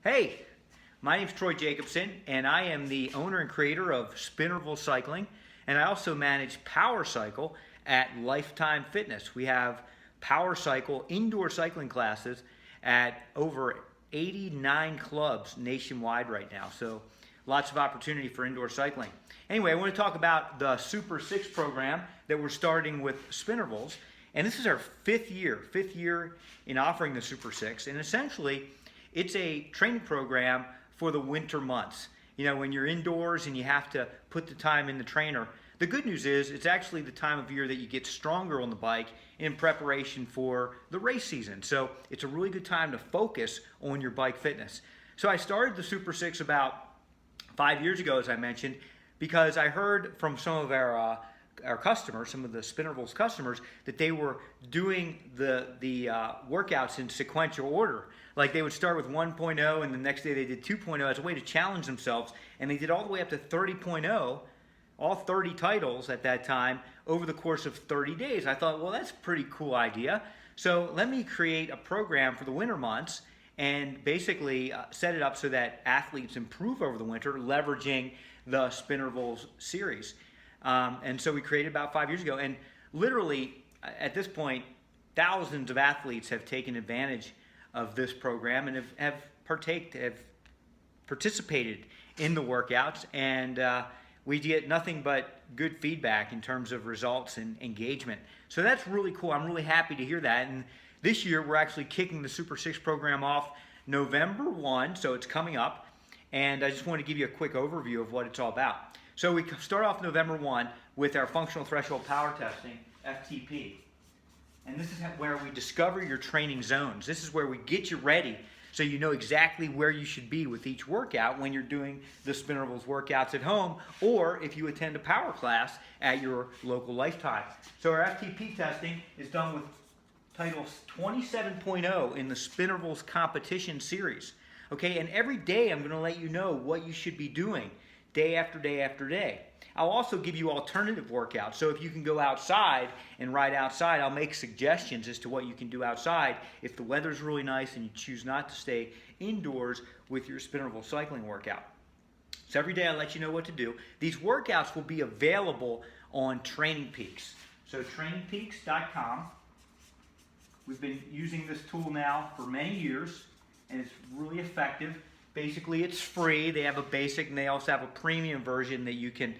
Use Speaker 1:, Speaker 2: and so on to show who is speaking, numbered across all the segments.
Speaker 1: Hey, my name's Troy Jacobson, and I am the owner and creator of Spinnerville Cycling, and I also manage Power Cycle at Lifetime Fitness. We have Power Cycle indoor cycling classes at over 89 clubs nationwide right now, so lots of opportunity for indoor cycling. Anyway, I want to talk about the Super 6 program that we're starting with Spinnervilles, and this is our fifth year in offering the Super 6, and essentially it's a training program for the winter months. You know, when you're indoors and you have to put the time in the trainer. The good news is it's actually the time of year that you get stronger on the bike in preparation for the race season. So it's a really good time to focus on your bike fitness. So I started the Super 6 about 5 years ago, as I mentioned, because I heard from some of our customers, some of the Spinnervilles customers, that they were doing the workouts in sequential order. Like they would start with 1.0 and the next day they did 2.0 as a way to challenge themselves, and they did all the way up to 30.0, all 30 titles at that time over the course of 30 days. I thought, well, that's a pretty cool idea. So let me create a program for the winter months and basically set it up so that athletes improve over the winter, leveraging the Spinnervilles series. And so we created about 5 years ago, and literally at this point, thousands of athletes have taken advantage of this program and have participated in the workouts, and we get nothing but good feedback in terms of results and engagement. So that's really cool. I'm really happy to hear that. And this year we're actually kicking the Super 6 program off November 1, so it's coming up. And I just want to give you a quick overview of what it's all about. So we start off November 1 with our functional threshold power testing, FTP. And this is where we discover your training zones. This is where we get you ready so you know exactly where you should be with each workout when you're doing the Spinnervilles workouts at home, or if you attend a power class at your local Lifetime. So our FTP testing is done with title 27.0 in the Spinnervilles competition series. Okay, and every day I'm going to let you know what you should be doing day after day after day. I'll also give you alternative workouts. So if you can go outside and ride outside, I'll make suggestions as to what you can do outside if the weather's really nice and you choose not to stay indoors with your Spinnerville cycling workout. So every day I'll let you know what to do. These workouts will be available on Training Peaks. So trainingpeaks.com. We've been using this tool now for many years, and it's really effective. Basically, it's free. They have a basic, and they also have a premium version that you can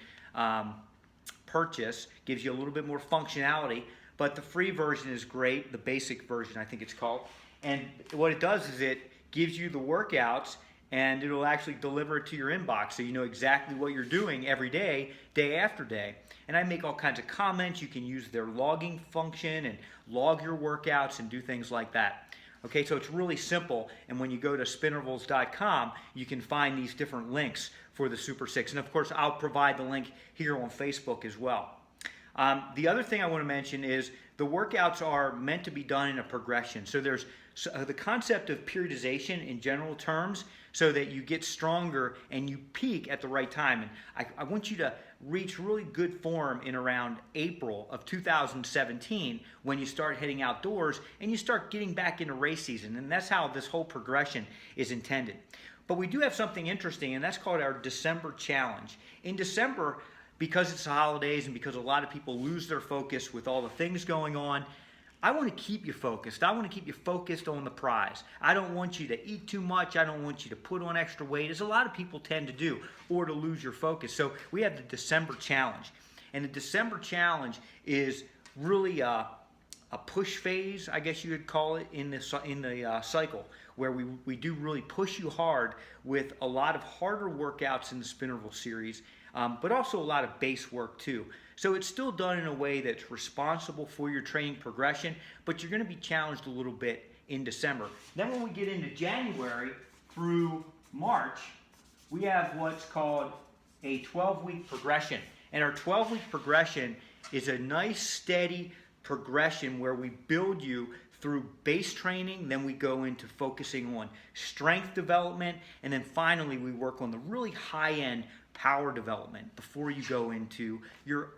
Speaker 1: purchase. Gives you a little bit more functionality, but the free version is great. The basic version, I think it's called. And what it does is it gives you the workouts, and it'll actually deliver it to your inbox, so you know exactly what you're doing every day, day after day. And I make all kinds of comments. You can use their logging function and log your workouts and do things like that. Okay, so it's really simple, and when you go to spinnervilles.com, you can find these different links for the Super 6. And of course, I'll provide the link here on Facebook as well. The other thing I want to mention is the workouts are meant to be done in a progression. So there's the concept of periodization in general terms, so that you get stronger and you peak at the right time. And I want you to reach really good form in around April of 2017 when you start heading outdoors and you start getting back into race season. And that's how this whole progression is intended. But we do have something interesting, and that's called our December challenge. In December, because it's the holidays and because a lot of people lose their focus with all the things going on, I want to keep you focused. I want to keep you focused on the prize. I don't want you to eat too much. I don't want you to put on extra weight, as a lot of people tend to do, or to lose your focus. So we have the December challenge. And the December challenge is really a push phase, I guess you would call it, in the cycle, where we do really push you hard with a lot of harder workouts in the Spinnerville series, but also a lot of base work too. So it's still done in a way that's responsible for your training progression, but you're going to be challenged a little bit in December. Then when we get into January through March, we have what's called a 12-week progression. And our 12-week progression is a nice, steady progression where we build you through base training, then we go into focusing on strength development, and then finally we work on the really high-end power development before you go into your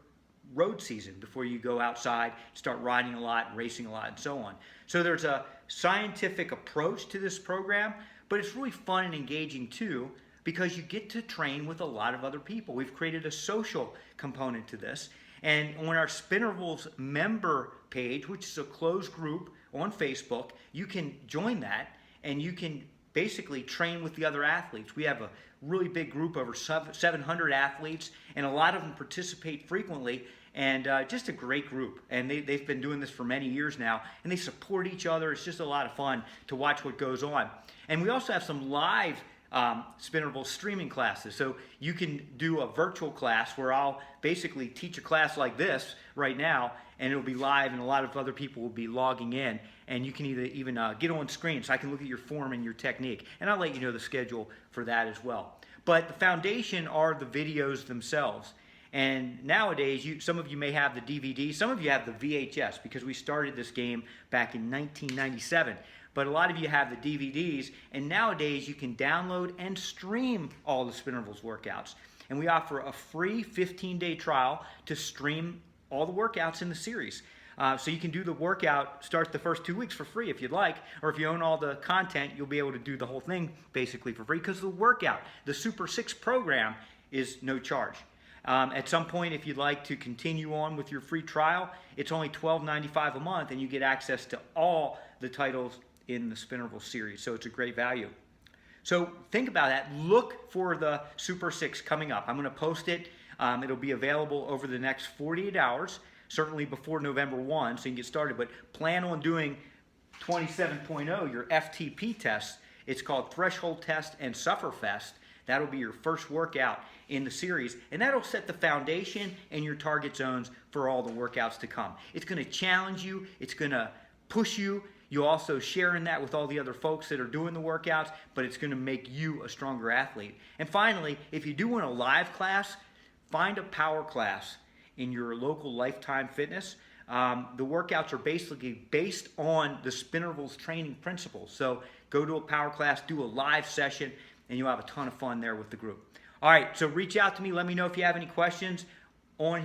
Speaker 1: road season, before you go outside, start riding a lot, racing a lot, and so on. So there's a scientific approach to this program, but it's really fun and engaging too, because you get to train with a lot of other people. We've created a social component to this. And on our Spinnervals member page, which is a closed group on Facebook, you can join that and you can basically train with the other athletes. We have a really big group, over 700 athletes, and a lot of them participate frequently, and just a great group. And they've been doing this for many years now, and they support each other. It's just a lot of fun to watch what goes on. And we also have some live Spinnervals streaming classes. So you can do a virtual class where I'll basically teach a class like this right now, and it'll be live, and a lot of other people will be logging in, and you can even get on screen so I can look at your form and your technique, and I'll let you know the schedule for that as well. But the foundation are the videos themselves. And nowadays, some of you may have the DVD, some of you have the VHS, because we started this game back in 1997. But a lot of you have the DVDs, and nowadays you can download and stream all the Spinnervals workouts. And we offer a free 15-day trial to stream all the workouts in the series. So you can do the workout, start the first 2 weeks for free if you'd like, or if you own all the content, you'll be able to do the whole thing basically for free, because the workout, the Super6 program, is no charge. At some point, if you'd like to continue on with your free trial, it's only $12.95 a month, and you get access to all the titles in the Spinnervals series, so it's a great value. So think about that. Look for the Super6 coming up. I'm going to post it. It'll be available over the next 48 hours, certainly before November 1, so you can get started. But plan on doing 27.0, your FTP test. It's called Threshold Test and Sufferfest. That'll be your first workout in the series, and that'll set the foundation and your target zones for all the workouts to come. It's going to challenge you. It's going to push you. You'll also share in that with all the other folks that are doing the workouts, but it's going to make you a stronger athlete. And finally, if you do want a live class, find a power class in your local Lifetime Fitness. The workouts are basically based on the Spinnervals training principles. So go to a power class, do a live session, and you'll have a ton of fun there with the group. All right, so reach out to me. Let me know if you have any questions on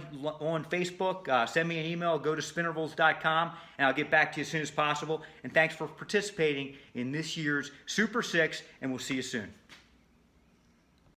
Speaker 1: Facebook. Send me an email. Go to spinnervals.com, and I'll get back to you as soon as possible. And thanks for participating in this year's Super 6, and we'll see you soon.